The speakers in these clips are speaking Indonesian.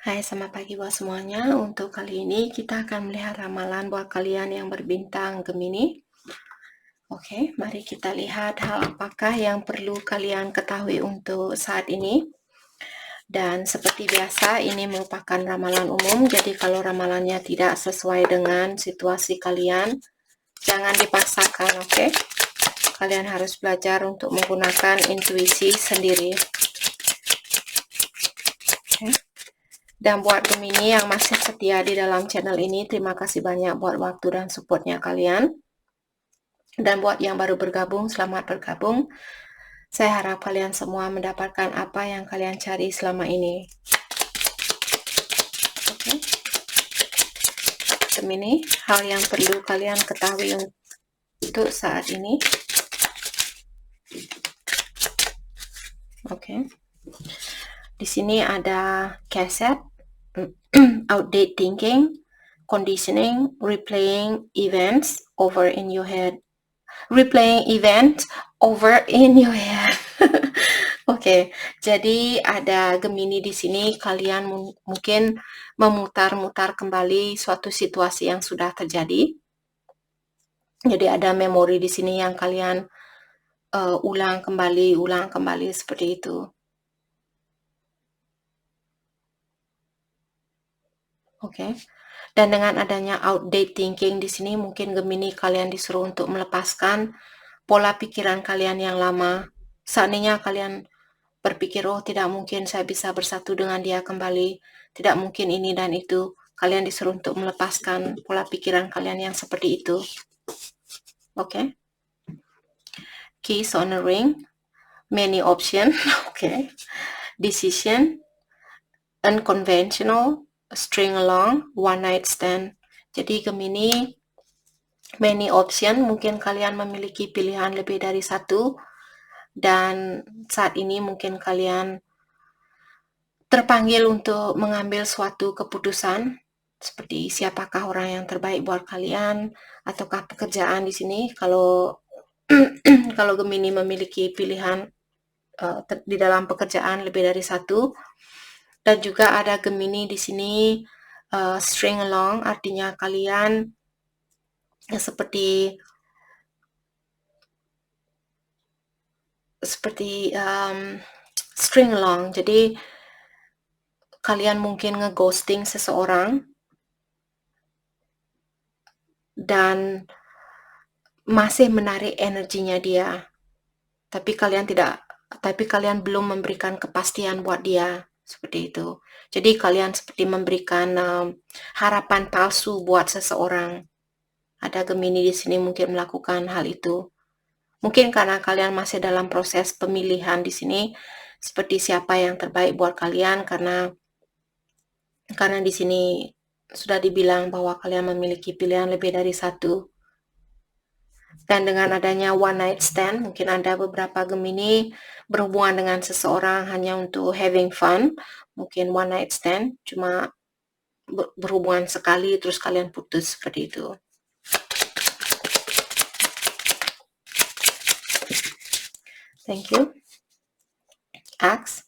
Hai, selamat pagi buat semuanya. Untuk kali ini kita akan melihat ramalan buat kalian yang berbintang Gemini. Oke, mari kita lihat hal apakah yang perlu kalian ketahui untuk saat ini. Dan seperti biasa, ini merupakan ramalan umum. Jadi kalau ramalannya tidak sesuai dengan situasi kalian, jangan dipaksakan, oke? Kalian harus belajar untuk menggunakan intuisi sendiri. Oke. Dan buat Gemini yang masih setia di dalam channel ini, terima kasih banyak buat waktu dan supportnya kalian. Dan buat yang baru bergabung, selamat bergabung. Saya harap kalian semua mendapatkan apa yang kalian cari selama ini. Oke. Gemini, hal yang perlu kalian ketahui untuk saat ini. Oke. Di sini ada cassette, outdated thinking, conditioning, replaying events over in your head. Replaying event over in your head. Oke, jadi ada Gemini di sini, kalian mungkin memutar-mutar kembali suatu situasi yang sudah terjadi. Jadi ada memori di sini yang kalian ulang kembali seperti itu. Oke. Dan dengan adanya outdated thinking di sini, mungkin Gemini kalian disuruh untuk melepaskan pola pikiran kalian yang lama. Seandainya kalian berpikir, oh tidak mungkin saya bisa bersatu dengan dia kembali, tidak mungkin ini dan itu, kalian disuruh untuk melepaskan pola pikiran kalian yang seperti itu. Oke. Keys on a ring, many option, oke. Decision, unconventional, string along, one night stand. Jadi Gemini, many option, mungkin kalian memiliki pilihan lebih dari satu, dan saat ini mungkin kalian terpanggil untuk mengambil suatu keputusan, seperti siapakah orang yang terbaik buat kalian, ataukah pekerjaan di sini. Kalau kalau Gemini memiliki pilihan di dalam pekerjaan lebih dari satu, dan juga ada Gemini di sini string along, artinya kalian seperti string along. Jadi kalian mungkin ngeghosting seseorang dan masih menarik energinya dia, tapi kalian belum memberikan kepastian buat dia, seperti itu. Jadi kalian seperti memberikan harapan palsu buat seseorang. Ada Gemini di sini mungkin melakukan hal itu. Mungkin karena kalian masih dalam proses pemilihan di sini, seperti siapa yang terbaik buat kalian, karena di sini sudah dibilang bahwa kalian memiliki pilihan lebih dari satu. Dan dengan adanya one night stand, mungkin ada beberapa Gemini berhubungan dengan seseorang hanya untuk having fun. Mungkin one night stand, cuma berhubungan sekali terus kalian putus, seperti itu. Thank you. X,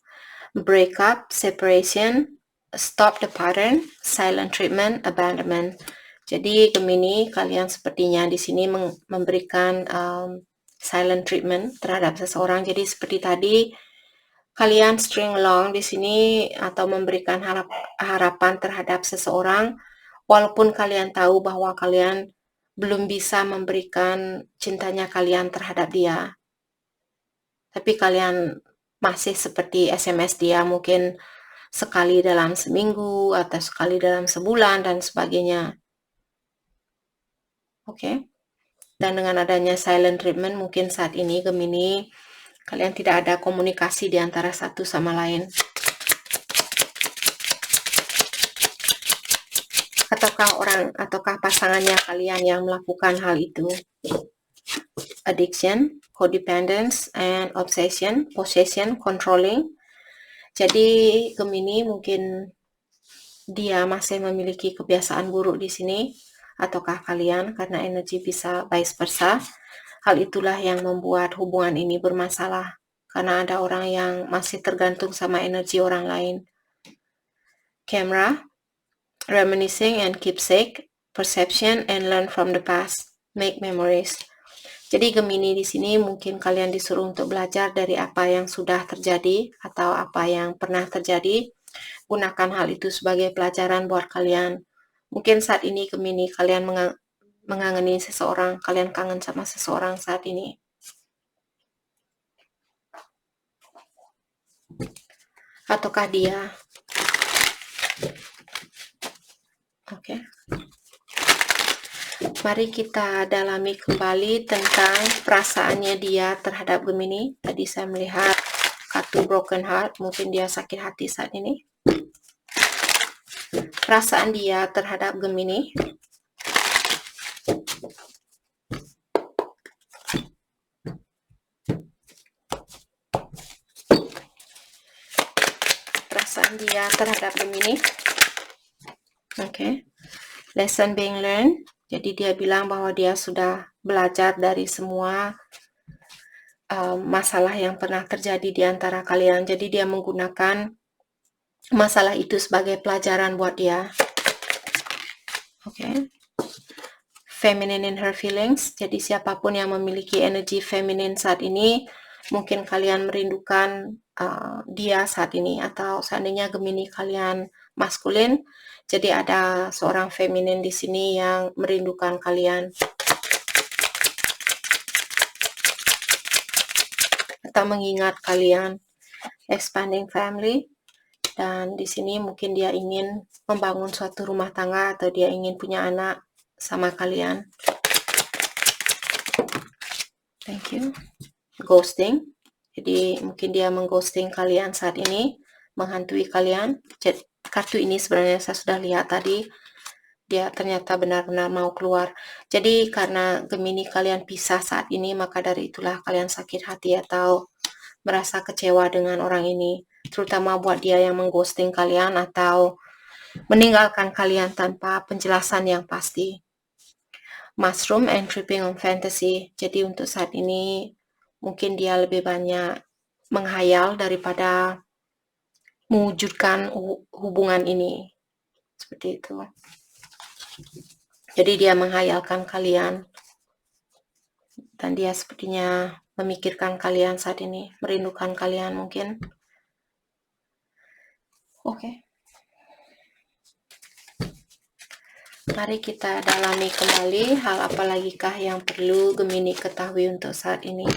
break up, separation, stop the pattern, silent treatment, abandonment. Jadi Gemini, kalian sepertinya di sini memberikan silent treatment terhadap seseorang. Jadi seperti tadi, kalian string along di sini atau memberikan harapan terhadap seseorang, walaupun kalian tahu bahwa kalian belum bisa memberikan cintanya kalian terhadap dia. Tapi kalian masih seperti SMS dia mungkin sekali dalam seminggu atau sekali dalam sebulan dan sebagainya. Oke. Dan dengan adanya silent treatment, mungkin saat ini Gemini, kalian tidak ada komunikasi di antara satu sama lain. Ataukah pasangannya kalian yang melakukan hal itu. Addiction, codependence, and obsession, possession, controlling. Jadi Gemini mungkin dia masih memiliki kebiasaan buruk di sini, ataukah kalian, karena energi bisa vice versa. Hal itulah yang membuat hubungan ini bermasalah, karena ada orang yang masih tergantung sama energi orang lain. camera, reminiscing and keepsake, perception and learn from the past, make memories. Jadi Gemini di sini mungkin kalian disuruh untuk belajar dari apa yang sudah terjadi atau apa yang pernah terjadi. Gunakan hal itu sebagai pelajaran buat kalian. Mungkin saat ini Gemini kalian mengangeni seseorang, kalian kangen sama seseorang saat ini. Ataukah dia? Oke. Mari kita dalami kembali tentang perasaannya dia terhadap Gemini. Tadi saya melihat kartu broken heart, mungkin dia sakit hati saat ini. Perasaan dia terhadap Gemini. Perasaan dia terhadap Gemini. Oke. Lesson being learned. Jadi dia bilang bahwa dia sudah belajar dari semua masalah yang pernah terjadi di antara kalian. Jadi dia menggunakan masalah itu sebagai pelajaran buat dia. Oke. Feminine in her feelings. Jadi siapapun yang memiliki energi feminin saat ini, mungkin kalian merindukan dia saat ini. Atau seandainya Gemini kalian maskulin, jadi ada seorang feminin di sini yang merindukan kalian. Atau mengingat kalian. Expanding family. Dan di sini mungkin dia ingin membangun suatu rumah tangga atau dia ingin punya anak sama kalian. Thank you. Ghosting. Jadi mungkin dia mengghosting kalian saat ini, menghantui kalian. Jadi, kartu ini sebenarnya saya sudah lihat tadi, dia ternyata benar-benar mau keluar. Jadi karena Gemini kalian pisah saat ini, maka dari itulah kalian sakit hati atau merasa kecewa dengan orang ini. Terutama buat dia yang mengghosting kalian atau meninggalkan kalian tanpa penjelasan yang pasti. Mushroom and tripping on fantasy. Jadi untuk saat ini mungkin dia lebih banyak menghayal daripada mewujudkan hubungan ini. Seperti itu. Jadi dia menghayalkan kalian. Dan dia sepertinya memikirkan kalian saat ini. Merindukan kalian mungkin. Oke. Mari kita dalami kembali hal apa lagikah yang perlu Gemini ketahui untuk saat ini.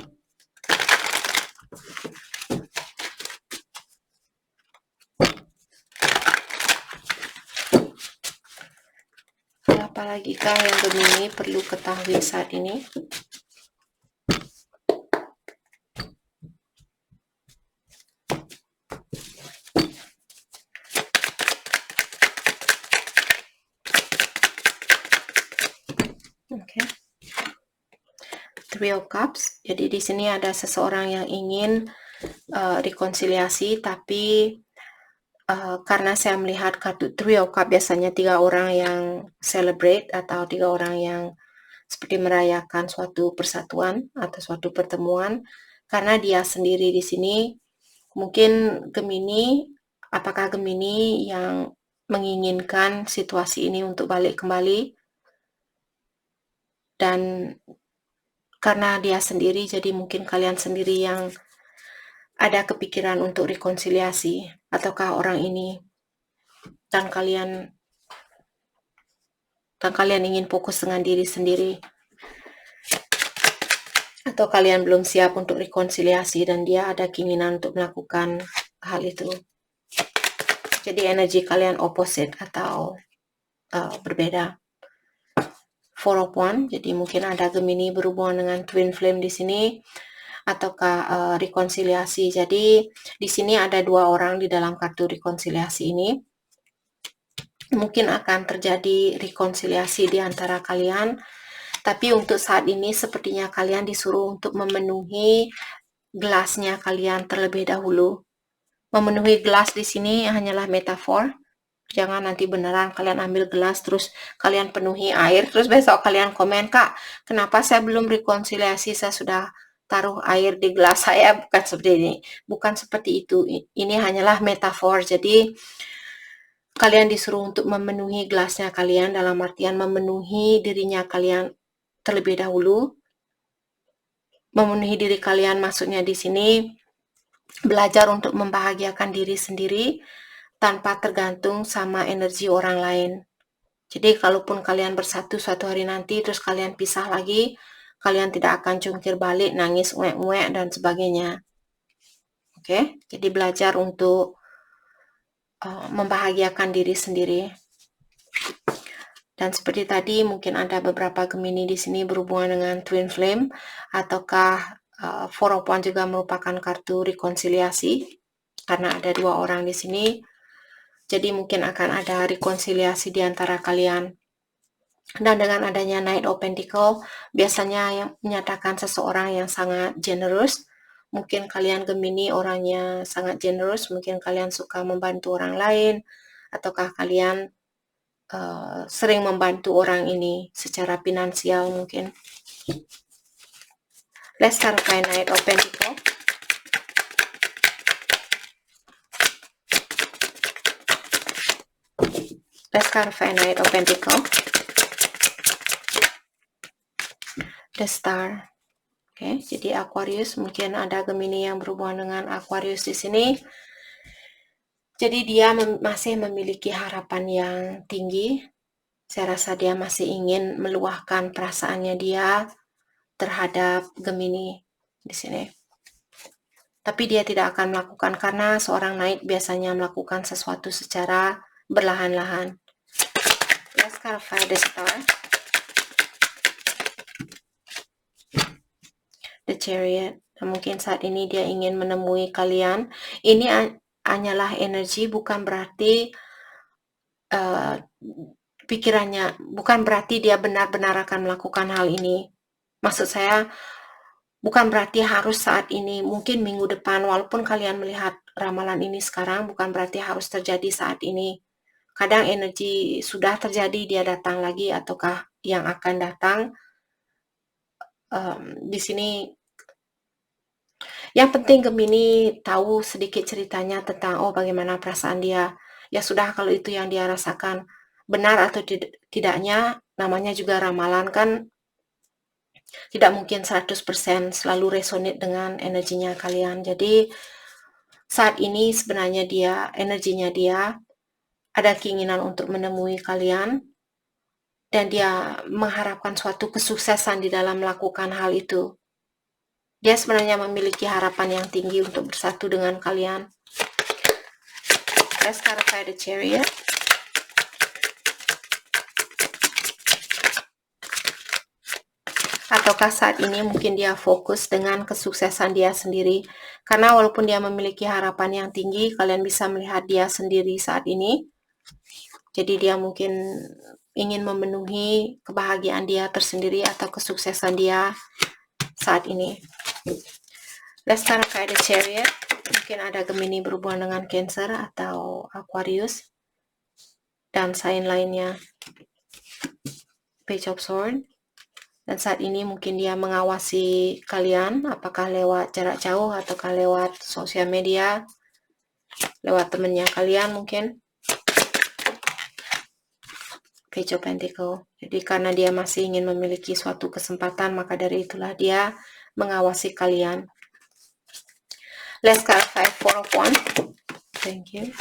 Hal apa lagikah yang Gemini perlu ketahui saat ini? Okay. Three of Cups. Jadi di sini ada seseorang yang ingin rekonsiliasi, tapi karena saya melihat kartu Three of Cups biasanya 3 orang yang celebrate atau 3 orang yang seperti merayakan suatu persatuan atau suatu pertemuan. Karena dia sendiri di sini, mungkin Gemini, apakah Gemini yang menginginkan situasi ini untuk balik kembali? Dan karena dia sendiri, jadi mungkin kalian sendiri yang ada kepikiran untuk rekonsiliasi, ataukah orang ini dan kalian ingin fokus dengan diri sendiri, atau kalian belum siap untuk rekonsiliasi dan dia ada keinginan untuk melakukan hal itu. Jadi energi kalian opposite atau berbeda. Four of Wands, jadi mungkin ada Gemini berhubungan dengan twin flame di sini, ataukah rekonsiliasi. Jadi di sini ada 2 orang di dalam kartu rekonsiliasi ini. Mungkin akan terjadi rekonsiliasi di antara kalian, tapi untuk saat ini sepertinya kalian disuruh untuk memenuhi gelasnya kalian terlebih dahulu. Memenuhi gelas di sini hanyalah metafor. Jangan nanti beneran kalian ambil gelas terus kalian penuhi air, terus besok kalian komen, "Kak, kenapa saya belum rekonsiliasi? Saya sudah taruh air di gelas saya." Bukan seperti ini. Bukan seperti itu. Ini hanyalah metafor. Jadi kalian disuruh untuk memenuhi gelasnya kalian, dalam artian memenuhi dirinya kalian terlebih dahulu. Memenuhi diri kalian maksudnya di sini belajar untuk membahagiakan diri sendiri tanpa tergantung sama energi orang lain. Jadi kalaupun kalian bersatu suatu hari nanti terus kalian pisah lagi, kalian tidak akan jungkir balik, nangis, uek-uek dan sebagainya. Oke, jadi belajar untuk membahagiakan diri sendiri. Dan seperti tadi, mungkin ada beberapa Gemini di sini berhubungan dengan Twin Flame, ataukah Four of Wands juga merupakan kartu rekonsiliasi, karena ada dua orang di sini. Jadi mungkin akan ada rekonsiliasi di antara kalian. Dan dengan adanya Knight of Pentacles, biasanya yang menyatakan seseorang yang sangat generous. Mungkin kalian Gemini orangnya sangat generous, mungkin kalian suka membantu orang lain, ataukah kalian sering membantu orang ini secara finansial mungkin. Let's clarify Knight of Pentacles. Let's clarify Knight of Pentacles. The Star. Oke, jadi Aquarius, mungkin ada Gemini yang berhubungan dengan Aquarius di sini. Jadi dia masih memiliki harapan yang tinggi. Saya rasa dia masih ingin meluahkan perasaannya dia terhadap Gemini di sini. Tapi dia tidak akan melakukan karena seorang Knight biasanya melakukan sesuatu secara berlahan-lahan. Let's clarify the Star. The Chariot. Dan mungkin saat ini dia ingin menemui kalian. Ini hanyalah energi, bukan berarti pikirannya, bukan berarti dia benar-benar akan melakukan hal ini. Maksud saya, bukan berarti harus saat ini, mungkin minggu depan, walaupun kalian melihat ramalan ini sekarang, bukan berarti harus terjadi saat ini. Kadang energi sudah terjadi, dia datang lagi, ataukah yang akan datang. Di sini, yang penting Gemini tahu sedikit ceritanya tentang, bagaimana perasaan dia. Ya sudah, kalau itu yang dia rasakan, benar atau tidaknya, namanya juga ramalan kan, tidak mungkin 100% selalu resonate dengan energinya kalian. Jadi saat ini sebenarnya energinya dia ada keinginan untuk menemui kalian dan dia mengharapkan suatu kesuksesan di dalam melakukan hal itu. Dia sebenarnya memiliki harapan yang tinggi untuk bersatu dengan kalian. Let's clarify the Chariot. Ataukah saat ini mungkin dia fokus dengan kesuksesan dia sendiri. Karena walaupun dia memiliki harapan yang tinggi, kalian bisa melihat dia sendiri saat ini. Jadi dia mungkin ingin memenuhi kebahagiaan dia tersendiri atau kesuksesan dia saat ini. Let's clarify the Chariot. Mungkin ada Gemini berhubungan dengan Cancer atau Aquarius. Dan sign lainnya. Page of Swords. Dan saat ini mungkin dia mengawasi kalian, apakah lewat jarak jauh ataukah lewat sosial media, lewat temannya kalian mungkin. Page of Pentacles. Jadi karena dia masih ingin memiliki suatu kesempatan, maka dari itulah dia mengawasi kalian. Let's clarify Four of Wands. Thank you.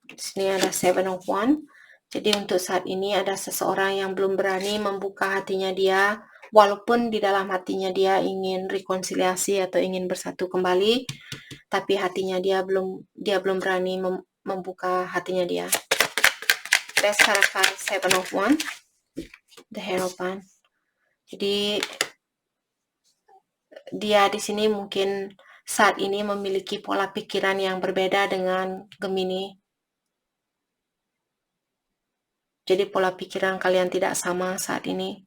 Di sini ada Seven of Wands. Jadi untuk saat ini ada seseorang yang belum berani membuka hatinya dia, walaupun di dalam hatinya dia ingin rekonsiliasi atau ingin bersatu kembali, tapi hatinya dia belum berani membuka hatinya dia. Let's clarify Seven of Wands. The Hierophant. Jadi dia di sini mungkin saat ini memiliki pola pikiran yang berbeda dengan Gemini. Jadi pola pikiran kalian tidak sama saat ini.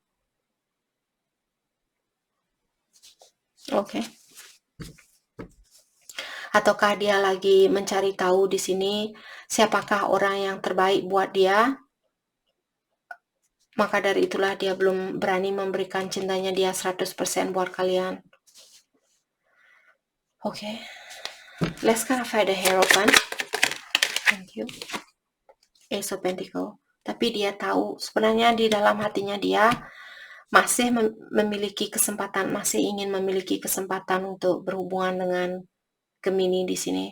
Oke. Ataukah dia lagi mencari tahu di sini siapakah orang yang terbaik buat dia? Maka dari itulah dia belum berani memberikan cintanya dia 100% buat kalian. Oke. Let's clarify the Hierophant. Thank you. Ace of Pentacle. Tapi dia tahu sebenarnya di dalam hatinya dia masih memiliki kesempatan, masih ingin memiliki kesempatan untuk berhubungan dengan Gemini di sini.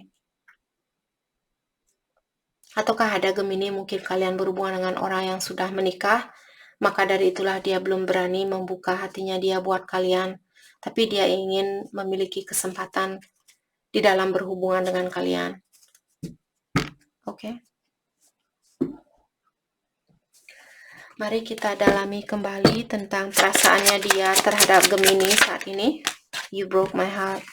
Ataukah ada Gemini mungkin kalian berhubungan dengan orang yang sudah menikah, maka dari itulah dia belum berani membuka hatinya dia buat kalian, tapi dia ingin memiliki kesempatan di dalam berhubungan dengan kalian. Oke. Mari kita dalami kembali tentang perasaannya dia terhadap Gemini saat ini. You broke my heart.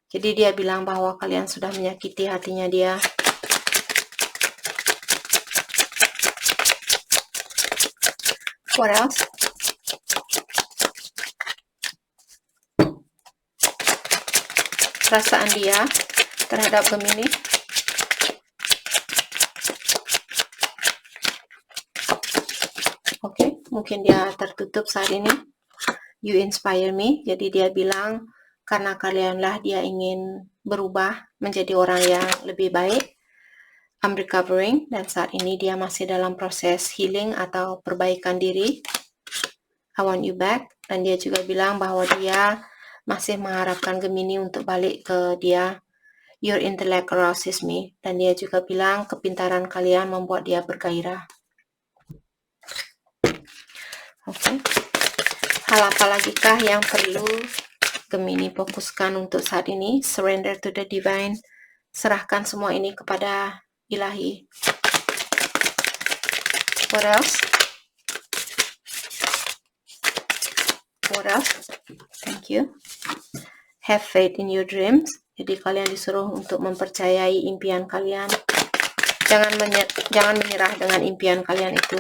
Jadi dia bilang bahwa kalian sudah menyakiti hatinya dia. What else? Perasaan dia terhadap Gemini. Oke, mungkin dia tertutup saat ini. You inspire me. Jadi dia bilang karena kalianlah dia ingin berubah menjadi orang yang lebih baik. I'm recovering, dan saat ini dia masih dalam proses healing atau perbaikan diri. I want you back. Dan dia juga bilang bahwa dia masih mengharapkan Gemini untuk balik ke dia. Your intellect arouses me. Dan dia juga bilang kepintaran kalian membuat dia bergairah. Oke. Hal apa lagikah yang perlu Gemini fokuskan untuk saat ini? Surrender to the divine. Serahkan semua ini kepada Ilahi. What else? What else? Thank you. Have faith in your dreams. Jadi kalian disuruh untuk mempercayai impian kalian. Jangan menyerah dengan impian kalian itu.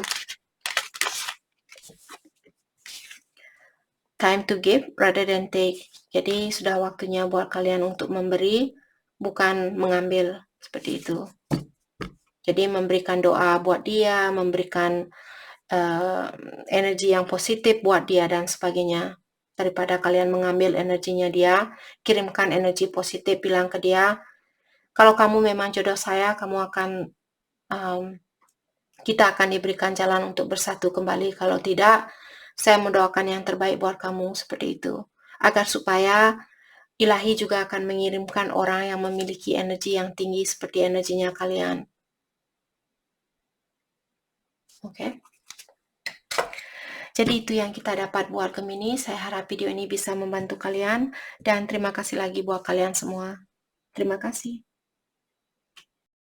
Time to give rather than take. Jadi sudah waktunya buat kalian untuk memberi, bukan mengambil, seperti itu. Jadi memberikan doa buat dia, memberikan energi yang positif buat dia dan sebagainya. Daripada kalian mengambil energinya dia, kirimkan energi positif, bilang ke dia, kalau kamu memang jodoh saya, kita akan diberikan jalan untuk bersatu kembali. Kalau tidak, saya mendoakan yang terbaik buat kamu, seperti itu. Agar supaya Ilahi juga akan mengirimkan orang yang memiliki energi yang tinggi seperti energinya kalian. Oke. Jadi itu yang kita dapat buat Gemini. Saya harap video ini bisa membantu kalian. Dan terima kasih lagi buat kalian semua. Terima kasih.